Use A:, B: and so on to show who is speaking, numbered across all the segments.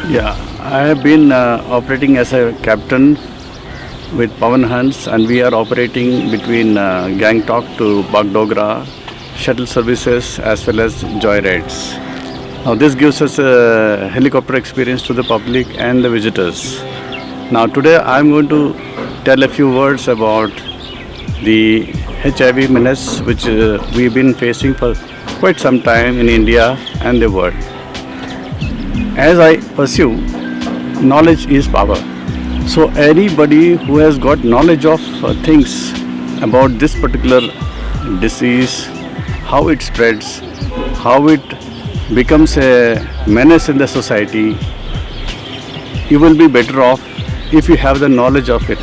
A: Yeah, I have been operating as a captain with Pawan Hans, and we are operating between Gangtok to Bagdogra, shuttle services as well as joyrides. Now, this gives us a helicopter experience to the public and the visitors. Now, today I am going to tell a few words about the HIV menace which we've been facing for quite some time in India and the world. As I pursue, knowledge is power. So anybody who has got knowledge of things about this particular disease, how it spreads, how it becomes a menace in the society, you will be better off if you have the knowledge of it.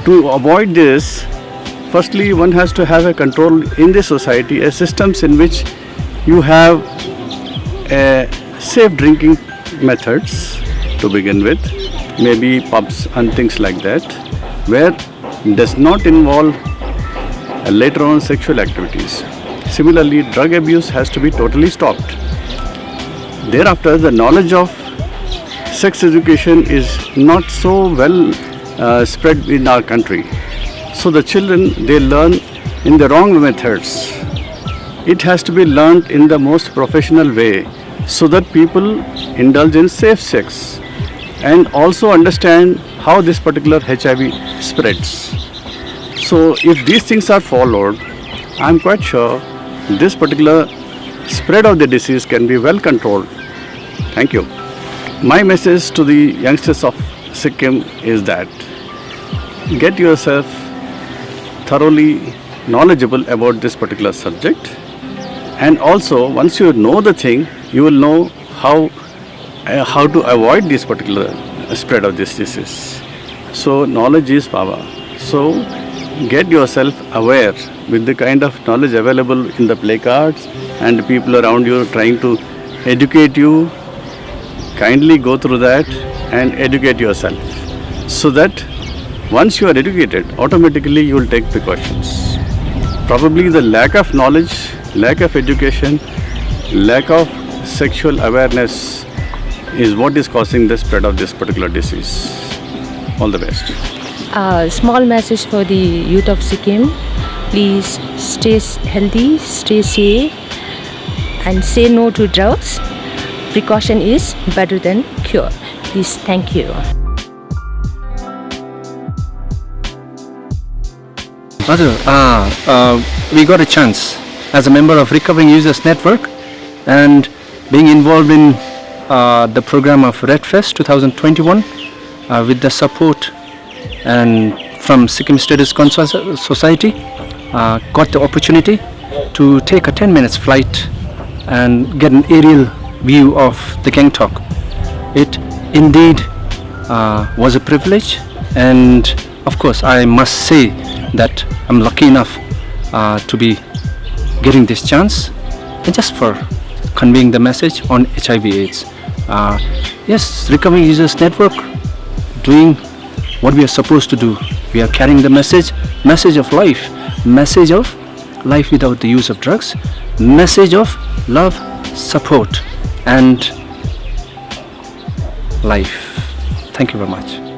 A: To avoid this, firstly one has to have a control in the society, a systems in which you have a safe drinking methods to begin with, maybe pubs and things like that, where does not involve later on sexual activities. Similarly, drug abuse has to be totally stopped. Thereafter, the knowledge of sex education is not so well spread in our country. So the children, they learn in the wrong methods. It has to be learned in the most professional way, so that people indulge in safe sex and also understand how this particular HIV spreads. So if these things are followed, I am quite sure this particular spread of the disease can be well controlled. Thank you. My message to the youngsters of Sikkim is that get yourself thoroughly knowledgeable about this particular subject, and also once you know the thing, you will know how to avoid this particular spread of this disease. So knowledge is power. So get yourself aware with the kind of knowledge available in the placards and people around you trying to educate you. Kindly go through that and educate yourself, so that once you are educated, automatically you will take precautions. Probably the lack of knowledge, lack of education, lack of sexual awareness is what is causing the spread of this particular disease. All the best.
B: Small message for the youth of Sikkim. Please stay healthy, stay safe, and say no to drugs. Precaution is better than cure. Please, thank you.
C: Madhu, we got a chance as a member of Recovering Users Network and being involved in the program of Red Fest 2021 with the support and from Sikkim Status Society, got the opportunity to take a 10 minutes flight and get an aerial view of the Gangtok. It indeed was a privilege, and of course I must say that I'm lucky enough to be getting this chance, and just for conveying the message on HIV/AIDS. Yes, Recovering Users Network doing what we are supposed to do. We are carrying the message of life, message of life without the use of drugs, message of love, support, and life. Thank you very much.